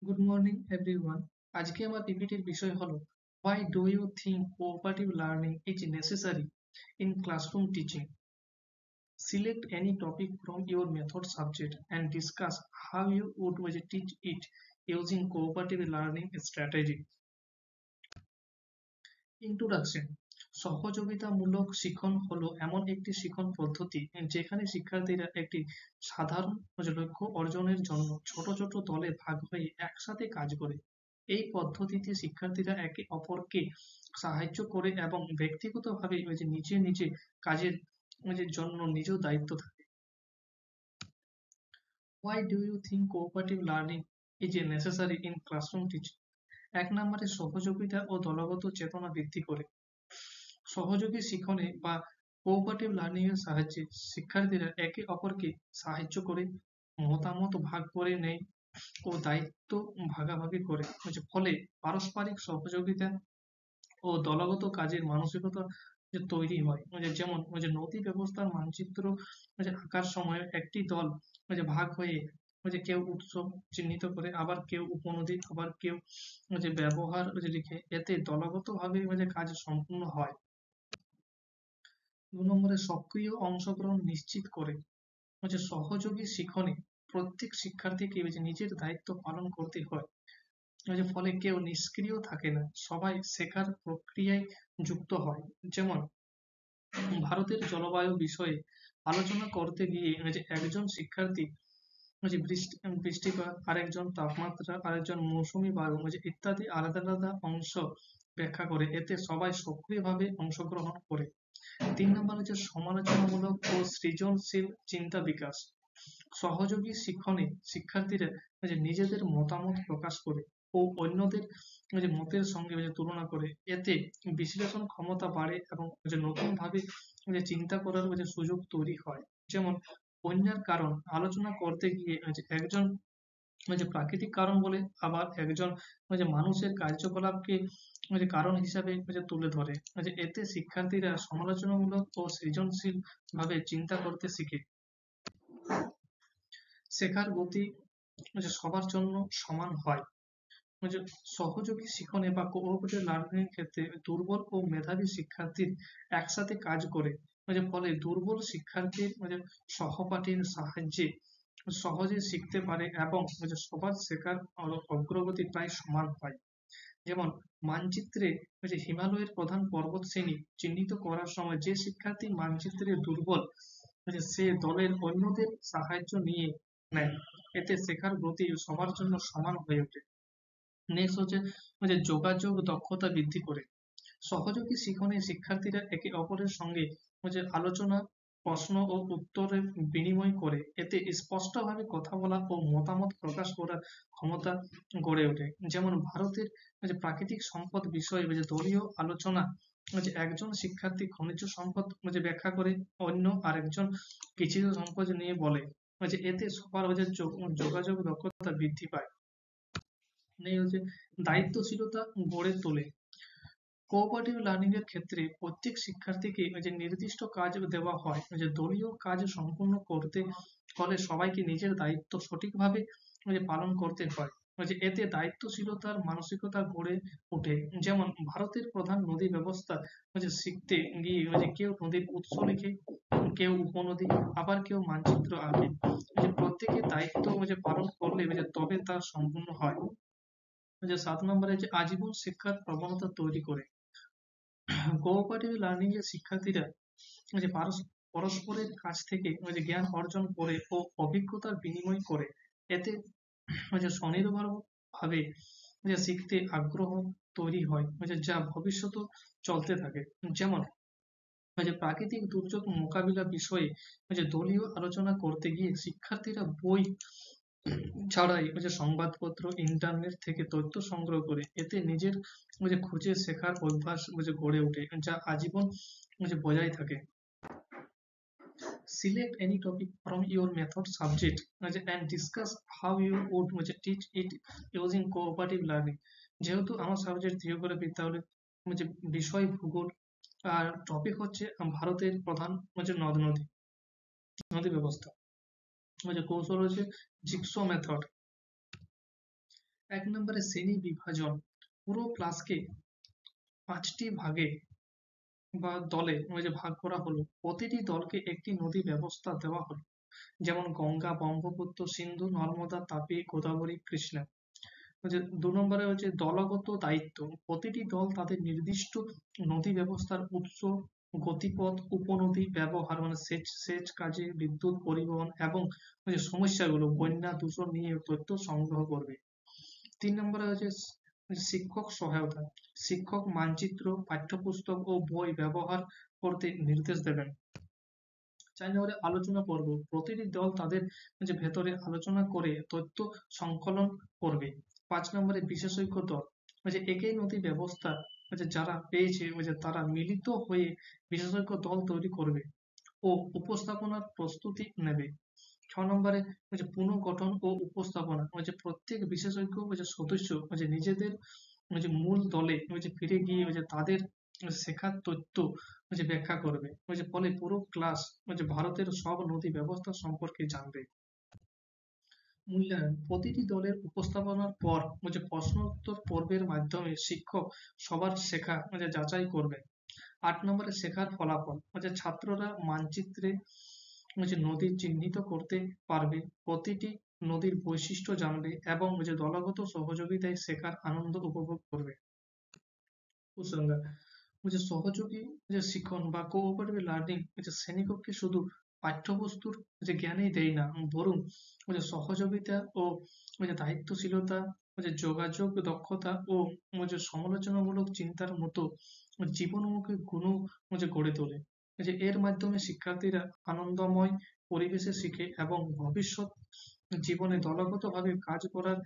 Good morning everyone. আজকে আমার পিপিটির বিষয় হলো why do you think cooperative learning is necessary in classroom teaching. Select any topic from your method subject and discuss how you would teach it using cooperative learning strategy. Introduction. সহযোগিতামূলক শিখন হলো এমন একটি শিখন পদ্ধতি যেখানে শিক্ষার্থীরা একটি সাধারণ লক্ষ্য অর্জনের জন্য ছোট ছোট দলে ভাগ হয়ে একসাথে কাজ করে। এই পদ্ধতিতে শিক্ষার্থীরা একে অপরকে সাহায্য করে এবং ব্যক্তিগতভাবে নিজে নিজে কাজের জন্য নিজেও দায়িত্ব থাকে। Why do you think cooperative learning is necessary in classroom teaching? 1 নম্বরে সহযোগিতা ও দলগত চেতনা বৃদ্ধি করে। সহযোগী শিখনে বা কোঅপারেটিভ লার্নিং এর সাহায্যে শিক্ষার্থীরা একে অপরকে সাহায্য করে, মতামত ভাগ করে নেয় ও দায়িত্ব ভাগাভাগি করে। ফলে পারস্পরিক সহযোগিতা ও দলগত কাজের মানসিকতা তৈরি হয়। যেমন নদী ব্যবস্থার মানচিত্র আঁকার সময় একটি দল ভাগ হয়ে কেউ উৎস চিহ্নিত করে, আবার কেউ উপনদী, আবার কেউ ব্যবহার লিখে। এতে দলগতভাবে কাজ সম্পূর্ণ হয়। 2 নম্বরে সক্রিয় অংশগ্রহণ নিশ্চিত করে। সহযোগী শিখনে প্রত্যেক শিক্ষার্থীকে নিজের দায়িত্ব পালন করতে হয়। ফলে কেউ নিষ্ক্রিয় থাকে না, সবাই শেখার প্রক্রিয়ায় যুক্ত হয়। যেমন ভারতের জলবায়ু বিষয়ে আলোচনা করতে গিয়ে একজন শিক্ষার্থী বৃষ্টিপাত, আরেকজন তাপমাত্রা, আরেকজন মৌসুমী বায়ু ইত্যাদি আলাদা আলাদা অংশ ব্যাখ্যা করে। এতে সবাই সক্রিয়ভাবে অংশগ্রহণ করে। 3 নম্বর সমালোচনামূলক ও সৃজনশীল চিন্তা বিকাশ। সহযোগী শিক্ষণে শিক্ষার্থীরা নিজেদের মতামত প্রকাশ করে ও অন্যদের মতের সঙ্গে তুলনা করে। এতে বিশ্লেষণ ক্ষমতা বাড়ে এবং নতুন ভাবে চিন্তা করার সুযোগ তৈরি হয়। যেমন বন্যার কারণ আলোচনা করতে গিয়ে একজন প্রাকৃতিক কারণ বলে, আবার একজন মানুষের কার্যকলাপকে কারণ হিসাবে তুলে ধরে। এতে শিক্ষার্থীরা সমালোচনামূলক ও সৃজনশীল ভাবে চিন্তা করতে শিখে। শেখার গতি সবার জন্য সমান হয়। সহযোগী শিখনে বা কোঅপারেটিভ লার্নিং এর ক্ষেত্রে দুর্বল ও মেধাবী শিক্ষার্থীর একসাথে কাজ করে। ফলে দুর্বল শিক্ষার্থীর সহপাঠীর সাহায্যে সহজে শিখতে পারে এবং সবার শেখার অগ্রগতি প্রায় সমান হয়। যেমন মানচিত্রে হিমালয়ের প্রধান পর্বত শ্রেণী চিহ্নিত করার সময় যে শিক্ষার্থী মানচিত্রে দুর্বল সে দলের অন্যদের সাহায্য নিয়ে নেয়। এতে শেখার গতি সবার জন্য সমান হয়ে ওঠে। নেক্সট হচ্ছে যোগাযোগ দক্ষতা বৃদ্ধি করে। সহযোগী শিখনে শিক্ষার্থীরা একে অপরের সঙ্গে আলোচনা, প্রশ্ন ও উত্তরের বিনিময় করে। এতে স্পষ্টভাবে কথা বলা ও মতামত প্রকাশ করার ক্ষমতা গড়ে ওঠে। যেমন ভারতের প্রাকৃতিক সম্পদ বিষয়ে দলীয় আলোচনা একজন শিক্ষার্থী খনিজ সম্পদ ব্যাখ্যা করে, অন্য আরেকজন কৃষি সম্পদ নিয়ে বলে। এতে সবার যোগাযোগ দক্ষতা বৃদ্ধি পায়। দায়িত্বশীলতা গড়ে তোলে। কোঅপারেটিভ লার্নিং এর ক্ষেত্রে প্রত্যেক শিক্ষার্থীকে নির্দিষ্ট কাজ দেওয়া হয়। দলীয় কাজ সম্পূর্ণ করতে হলে সবাইকে নিজের দায়িত্ব সঠিকভাবে পালন করতে হয়। এতে দায়িত্বশীলতার মানসিকতা গড়ে ওঠে। যেমন ভারতের প্রধান নদী ব্যবস্থা শিখতে গিয়ে কেউ নদীর উৎস লিখে, কেউ উপনদী, আবার কেউ মানচিত্র আঁকে। প্রত্যেকের দায়িত্ব পালন করলে তবে তা সম্পূর্ণ হয়। 7 নম্বরে আজীবন শিক্ষার প্রবণতা তৈরি করে। কোঅপারেটিভ লার্নিং এর শিক্ষার্থীরা পরস্পরের কাছ থেকে জ্ঞান অর্জন করে ও অভিজ্ঞতার বিনিময় করে। এতে স্বনির্ভর ভাবে শিখতে আগ্রহ তৈরি হয়, যা ভবিষ্যতে চলতে থাকে। যেমন প্রাকৃতিক দুর্যোগ মোকাবিলা বিষয়ে দলীয় আলোচনা করতে গিয়ে শিক্ষার্থীরা বই ছাড়াই সংবাদপত্র, ইন্টারনেট থেকে তথ্য সংগ্রহ করে। এতে নিজের খুঁজে শেখার অভ্যাস গড়ে ওঠে, যা আজীবন বজায় থাকে। Select any topic from your method subject and discuss how you would teach it using cooperative learning. যেহেতু আমার সাবজেক্ট জিওগ্রাফি, তাহলে বিষয় ভূগোল, আর টপিক হচ্ছে ভারতের প্রধান নদী ব্যবস্থা। কৌশল হচ্ছে জিগসো মেথড। এক নম্বরে শ্রেণী বিভাজন। পুরো ক্লাসকে 5টি ভাগে বা দলে ভাগ করা হলো। প্রতিটি দলকে একটি নদী ব্যবস্থা দেওয়া হলো, যেমন গঙ্গা, ব্রহ্মপুত্র, সিন্ধু, নর্মদা, তাপি, গোদাবরী, কৃষ্ণা। 2 নম্বরে দলগত দায়িত্ব। প্রতিটি দল তাদের নির্দিষ্ট নদী ব্যবস্থার উৎস, গতিপথ, উপনদী ব্যবহার সেচ সেচ কাজে, বিদ্যুৎ পরিবহন এবং সমস্যাগুলো, বন্যা, দূষণ নিয়ে তথ্য সংগ্রহ করবে। 3 নম্বরে শিক্ষক সহায়তা। শিক্ষক মানচিত্র, পাঠ্যপুস্তক ও বই ব্যবহার করতে নির্দেশ দেবেন। 4 নম্বরে আলোচনা পর্ব। প্রতিটি দল তাদের ভেতরে আলোচনা করে তথ্য সংকলন করবে। 5 নম্বরে বিশেষজ্ঞ দল। একই নদী ব্যবস্থা যারা পেয়েছে তারা মিলিত হয়ে বিশেষজ্ঞ দল তৈরি করবে ও উপস্থাপনার প্রস্তুতি নেবে। 6 নম্বরে পুনর্গঠন ও উপস্থাপনা। প্রত্যেক বিশেষজ্ঞ সদস্য নিজেদের মূল দলে ফিরে গিয়ে তাদের শেখার তথ্য ব্যাখ্যা করবে। ফলে পুরো ক্লাস ভারতের সব নদী ব্যবস্থা সম্পর্কে জানবে। মূল্যায়ন। প্রতিটি দলের উপস্থাপনার পর প্রশ্নোত্তর পর্বের মাধ্যমে শিক্ষক সবার শেখা যাচাই করবেন। 8 নম্বরে শেখার ফলাফল। ছাত্ররা মানচিত্রে নদী চিহ্নিত করতে পারবে, প্রতিটি নদীর বৈশিষ্ট্য জানবে এবং দলগত সহযোগিতায় শেখার আনন্দ উপভোগ করবে। কুসংজ্ঞা। সহযোগী শিখন বা কোঅপারেটিভ লার্নিং শ্রেণীকক্ষে শুধু পাঠ্যবস্তুর জ্ঞানই দেয় না, বরং সহযোগিতা ও দায়িত্বশীলতা, যোগাযোগ দক্ষতা ও সমালোচনামূলক চিন্তার মতো জীবনমুখী গুণও গড়ে তোলে। এর মাধ্যমে শিক্ষার্থীরা আনন্দময় পরিবেশে শিখে এবং ভবিষ্যৎ জীবনে দলগতভাবে কাজ করার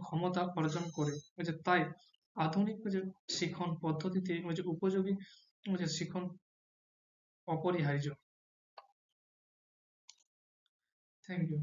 ক্ষমতা অর্জন করে। তাই আধুনিক শিখন পদ্ধতিতে উপযোগী শিখন অপরিহার্য। Thank you.